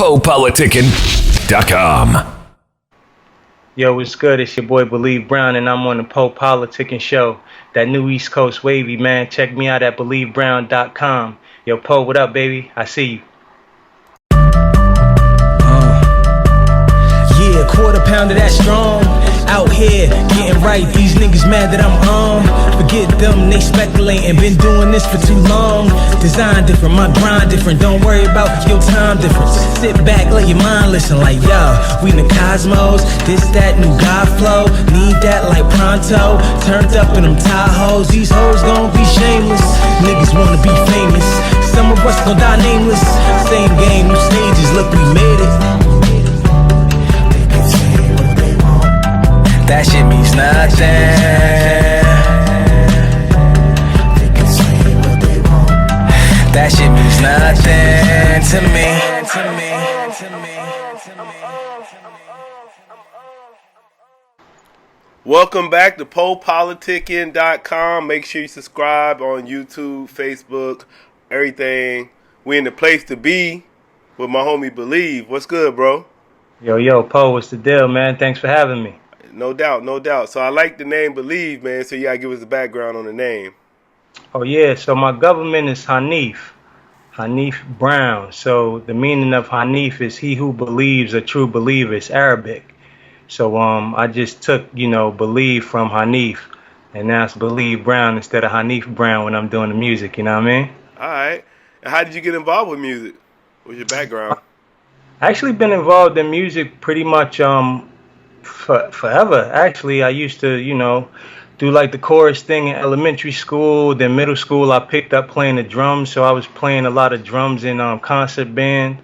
PoPolitickin.com. Yo, what's good? It's your boy BL'EVE Brown, and I'm on the Po Politickin show. That new East Coast wavy, man. Check me out at BL'EVEBrown.com. Yo, Po, what up, baby? I see you. Yeah, quarter pounder that strong. Out here, getting right. These niggas mad that I'm on. Forget them, they speculating. Been doing this for too long. Design different, my grind different. Don't worry about your time difference. Sit back, let your mind listen. Like, yo, we in the cosmos. This, that, new God flow. Need that like pronto. Turned up in them Tahoes. These hoes gon' be shameless. Niggas wanna be famous. Some of us gon' die nameless. Same game, new stages. Look, we made it. That shit means nothing. That shit means nothing to me. Welcome back to PoPolitickin.com. Make sure you subscribe on YouTube, Facebook, everything. We in the place to be with my homie BL'EVE. What's good, bro? Yo, Po, what's the deal, man? Thanks for having me. No doubt, no doubt. So I like the name BL'EVE, man, so you gotta give us the background on the name. Oh, yeah, so my government is Hanif Brown. So the meaning of Hanif is he who believes, a true believer. It's Arabic. So I just took, believe from Hanif, and now it's BL'EVE Brown instead of Hanif Brown when I'm doing the music, you know what I mean? All right. And how did you get involved with music? What's your background? I actually been involved in music pretty much forever. Actually, I used to, do like the chorus thing in elementary school. Then middle school, I picked up playing the drums. So I was playing a lot of drums in concert band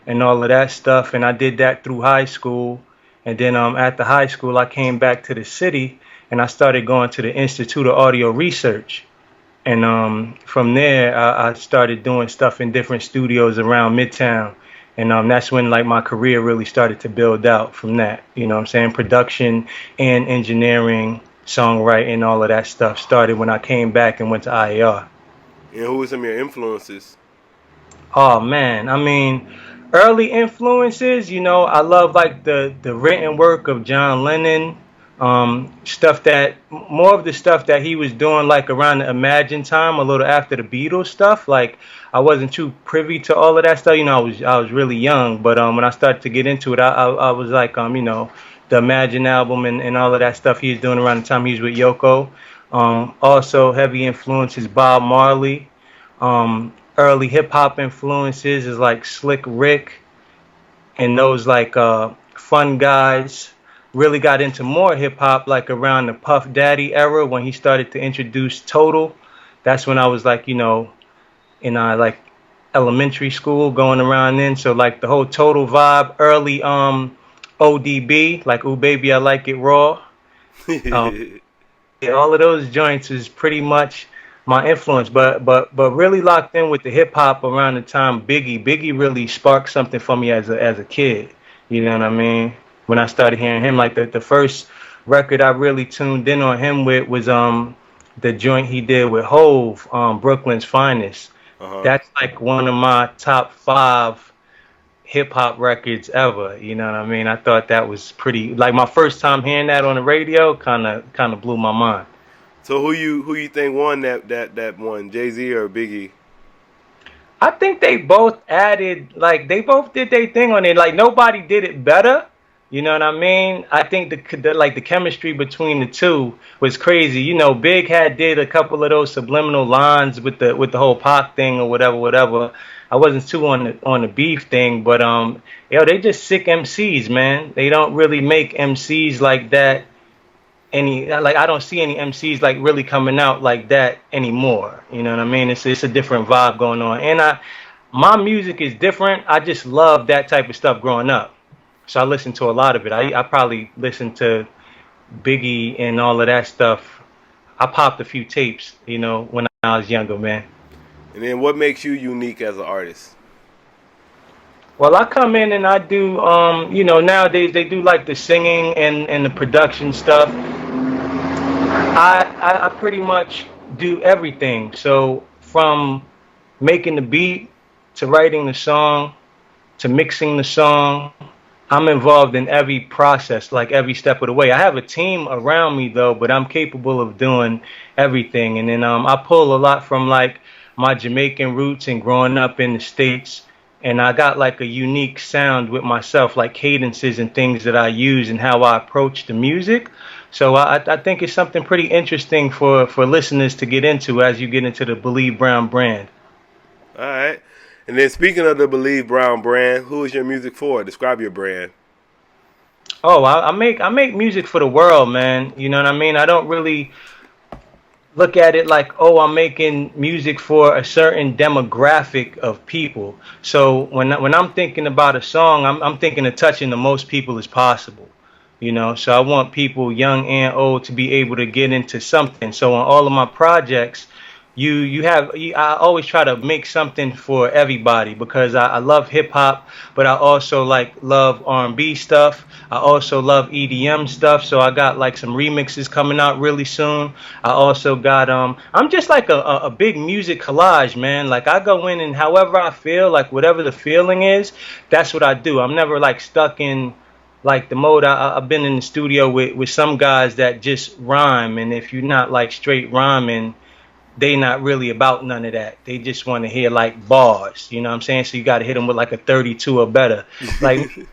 and all of that stuff. And I did that through high school. And then after high school, I came back to the city and I started going to the Institute of Audio Research. And from there, I started doing stuff in different studios around Midtown. And that's when like my career really started to build out from that. You know what I'm saying? Production and engineering, songwriting, all of that stuff started when I came back and went to IAR. And who were some of your influences? Oh, man. I mean, early influences, I love like the written work of John Lennon. More of the stuff that he was doing like around the Imagine time, a little after the Beatles stuff. Like I wasn't too privy to all of that stuff. I was really young, but when I started to get into it, I was like, the Imagine album and all of that stuff he was doing around the time he was with Yoko. Also heavy influences, Bob Marley. Early hip hop influences is like Slick Rick and those like fun guys. Really got into more hip hop like around the Puff Daddy era when he started to introduce Total. That's when I was like, in like elementary school going around then. So like the whole Total vibe, early ODB, like Ooh Baby I Like It Raw. Yeah, all of those joints is pretty much my influence, but really locked in with the hip hop around the time Biggie really sparked something for me as a kid. You know what I mean? When I started hearing him, like the first record I really tuned in on him with was the joint he did with Hove, Brooklyn's Finest. That's like one of my top 5 hip hop records ever. You know what I mean? I thought that was pretty. Like my first time hearing that on the radio, kind of blew my mind. So who you think won that one, Jay-Z or Biggie? I think they both added, like they both did their thing on it. Like nobody did it better. You know what I mean? I think the chemistry between the two was crazy. Big did a couple of those subliminal lines with the whole Pac thing or whatever. I wasn't too on the beef thing, but they just sick MCs, man. They don't really make MCs like that I don't see any MCs like really coming out like that anymore. You know what I mean? It's a different vibe going on. And my music is different. I just love that type of stuff growing up. So I listened to a lot of it. I probably listened to Biggie and all of that stuff. I popped a few tapes, when I was younger, man. And then what makes you unique as an artist? Well, I come in and I do, nowadays they do like the singing and the production stuff. I pretty much do everything. So from making the beat to writing the song to mixing the song. I'm involved in every process, like every step of the way. I have a team around me though, but I'm capable of doing everything. And then I pull a lot from like my Jamaican roots and growing up in the States. And I got like a unique sound with myself, like cadences and things that I use and how I approach the music. So I think it's something pretty interesting for listeners to get into as you get into the BL'EVE Brown brand. All right. And then speaking of the BL'EVE Brown brand, who is your music for? Describe your brand. Oh, I make music for the world, man. You know what I mean? I don't really look at it like, oh, I'm making music for a certain demographic of people. So when I'm thinking about a song, I'm thinking of touching the most people as possible. You know, so I want people young and old to be able to get into something. So on all of my projects, I always try to make something for everybody because I love hip hop, but I also like love R&B stuff. I also love EDM stuff, so I got like some remixes coming out really soon. I also got I'm just like a big music collage, man. Like I go in and however I feel, like whatever the feeling is, that's what I do. I'm never like stuck in like the mode. I've been in the studio with some guys that just rhyme, and if you're not like straight rhyming, they not really about none of that. They just want to hear like bars, you know what I'm saying? So you got to hit them with like a 32 or better. Like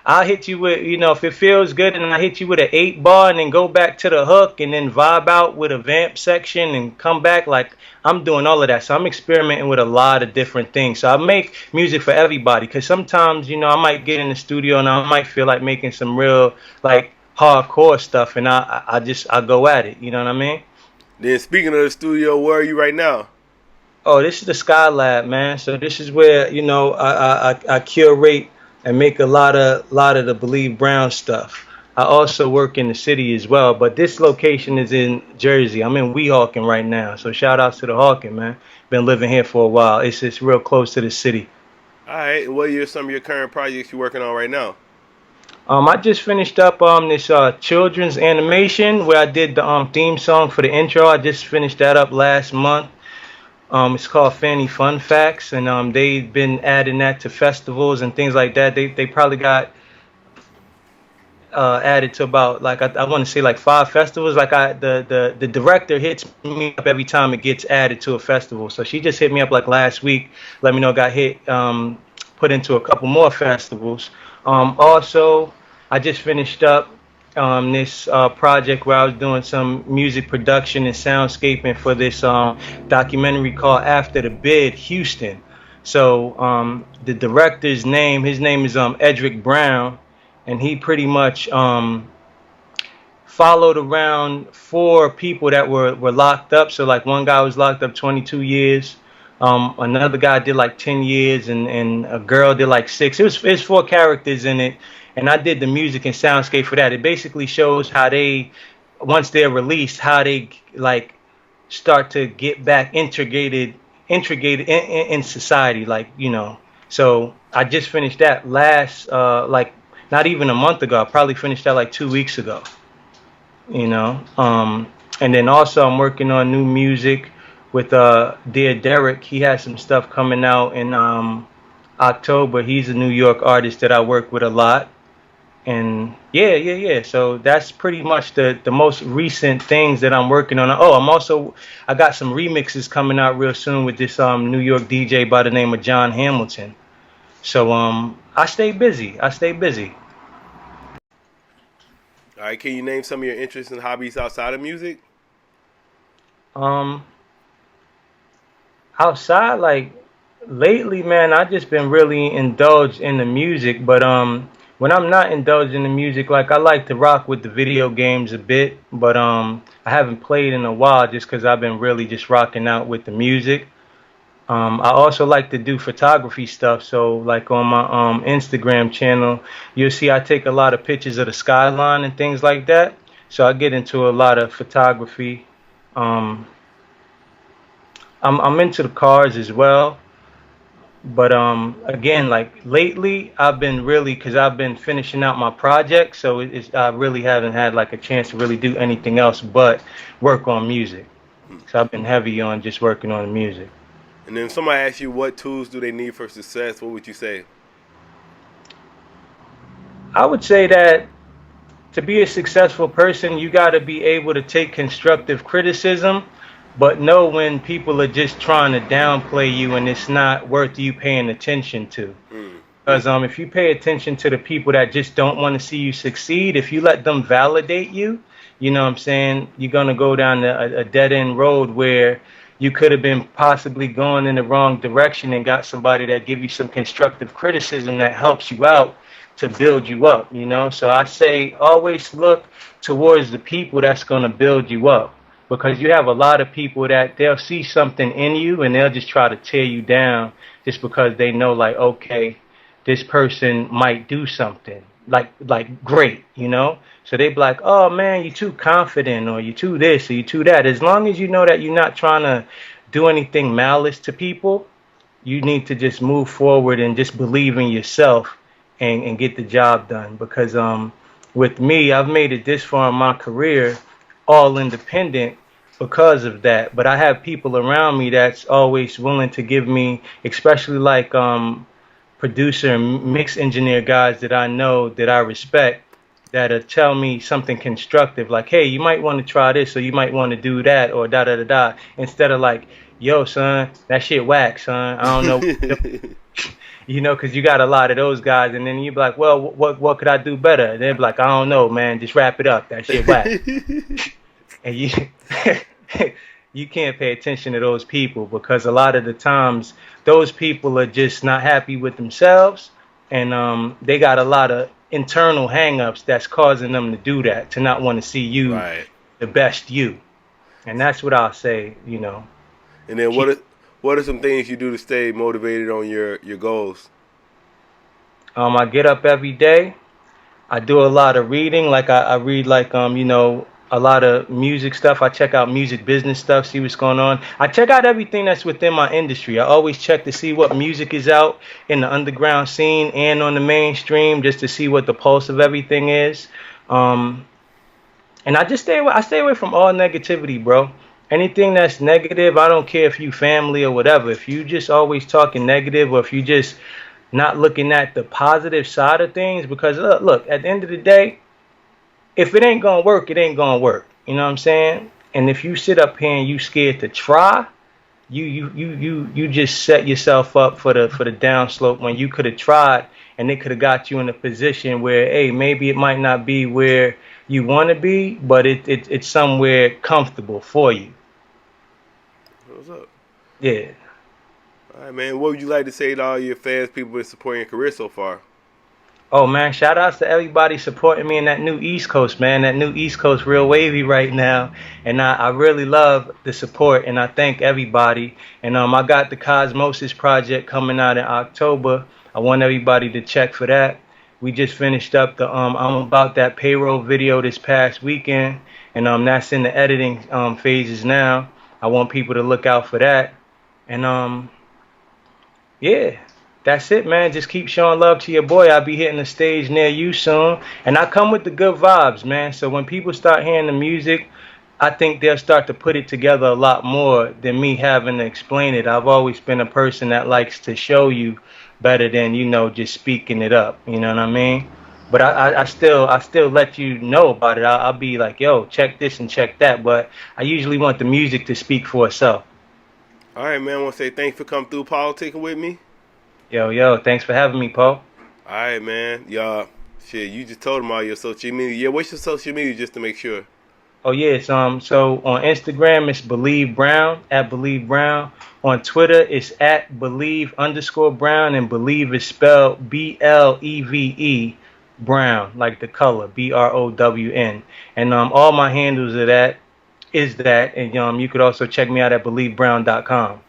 I'll hit you with, you know, if it feels good, and I hit you with an 8 bar and then go back to the hook and then vibe out with a vamp section and come back. Like I'm doing all of that. So I'm experimenting with a lot of different things. So I make music for everybody because sometimes, you know, I might get in the studio and I might feel like making some real like hardcore stuff, and I go at it. You know what I mean? Then speaking of the studio, where are you right now? Oh, this is the Skylab, man. So this is where, you know, I curate and make a lot of the BL'EVE Brown stuff. I also work in the city as well, but this location is in Jersey. I'm in Weehawken right now. So shout outs to the Hawken, man. Been living here for a while. It's real close to the city. All right. What are some of your current projects you're working on right now? I just finished up this children's animation where I did the theme song for the intro. I just finished that up last month. It's called Fanny Fun Facts, and they've been adding that to festivals and things like that. They probably got added to about like I want to say like 5 festivals. Like the director hits me up every time it gets added to a festival. So she just hit me up like last week, let me know it got hit put into a couple more festivals. Also, I just finished up this project where I was doing some music production and soundscaping for this documentary called After the Bid, Houston. So the director's name, his name is Edric Brown, and he pretty much followed around 4 people that were locked up. So like one guy was locked up 22 years. Another guy did like 10 years, and a girl did like 6. It was 4 characters in it, and I did the music and soundscape for that. It basically shows how they, once they're released, how they like start to get back integrated in society, like, you know. So I just finished that last like not even a month ago. I probably finished that like 2 weeks ago, you know. And then also I'm working on new music with Dear Derek. He has some stuff coming out in October. He's a New York artist that I work with a lot. And yeah. So that's pretty much the most recent things that I'm working on. Oh, I got some remixes coming out real soon with this New York DJ by the name of John Hamilton. So I stay busy. All right, can you name some of your interests and hobbies outside of music? Outside, like lately, man, I just been really indulged in the music. But when I'm not indulged in the music, like I like to rock with the video games a bit. But I haven't played in a while just because I've been really just rocking out with the music. I also like to do photography stuff. So like on my Instagram channel, you'll see I take a lot of pictures of the skyline and things like that. So I get into a lot of photography. I'm into the cars as well. But again, like lately, I've been really, because I've been finishing out my project, so I really haven't had like a chance to really do anything else but work on music. So I've been heavy on just working on the music. And then if somebody asks you what tools do they need for success, what would you say? I would say that to be a successful person, you got to be able to take constructive criticism, but know when people are just trying to downplay you and it's not worth you paying attention to. Mm. Because if you pay attention to the people that just don't want to see you succeed, if you let them validate you, you know what I'm saying, you're going to go down a dead end road where you could have been possibly going in the wrong direction and got somebody that give you some constructive criticism that helps you out to build you up, you know? So I say always look towards the people that's going to build you up, because you have a lot of people that they'll see something in you and they'll just try to tear you down just because they know, like, okay, this person might do something like great, you know? So they be like, oh man, you too confident, or you too this, or you too that. As long as you know that you're not trying to do anything malice to people, you need to just move forward and just believe in yourself and get the job done. Because with me, I've made it this far in my career all independent because of that. But I have people around me that's always willing to give me, especially like producer and mix engineer guys that I know, that I respect, that'll tell me something constructive, like, hey, you might want to try this, or you might want to do that, or da da da da, instead of like, yo, son, that shit whack, son. I don't know. You know, because you got a lot of those guys, and then you be like, well, what could I do better? And they'd be like, I don't know, man, just wrap it up. That shit whack. And you you can't pay attention to those people, because a lot of the times those people are just not happy with themselves, and they got a lot of internal hangups that's causing them to do that, to not want to see you Right. the best you. And that's what I'll say, you know. And then what are some things you do to stay motivated on your goals? I get up every day. I do a lot of reading. Like I read like you know, a lot of music stuff. I check out music business stuff, see what's going on. I check out everything that's within my industry. I always check to see what music is out in the underground scene and on the mainstream, just to see what the pulse of everything is. And I just stay away from all negativity, bro. Anything that's negative, I don't care if you family or whatever. If you just always talking negative, or if you just not looking at the positive side of things, because look, at the end of the day, if it ain't gonna work, it ain't gonna work. You know what I'm saying? And if you sit up here and you scared to try, you just set yourself up for the downslope, when you could have tried and it could have got you in a position where, hey, maybe it might not be where you want to be, but it's somewhere comfortable for you. What's up? Yeah. All right, man. What would you like to say to all your fans, people been supporting your career so far? Oh man, shout outs to everybody supporting me in that new East Coast, man. That new East Coast real wavy right now. And I really love the support, and I thank everybody. And I got the Cosmosis project coming out in October. I want everybody to check for that. We just finished up the I'm About That payroll video this past weekend, and that's in the editing phases now. I want people to look out for that. And yeah. That's it, man. Just keep showing love to your boy. I'll be hitting the stage near you soon. And I come with the good vibes, man. So when people start hearing the music, I think they'll start to put it together a lot more than me having to explain it. I've always been a person that likes to show you better than, you know, just speaking it up. You know what I mean? But I still let you know about it. I'll be like, yo, check this and check that. But I usually want the music to speak for itself. All right, man. I want to say thanks for coming through politicking with me. Yo, thanks for having me, Po. All right, man. Y'all, shit, you just told them all your social media. Yeah, what's your social media, just to make sure? Oh yeah, it's so on Instagram it's BL'EVE Brown, at BL'EVE Brown. On Twitter it's at BL'EVE_Brown, and BL'EVE is spelled BLEVE Brown, like the color, BROWN. And all my handles are that, and you could also check me out at BL'EVEBrown.com.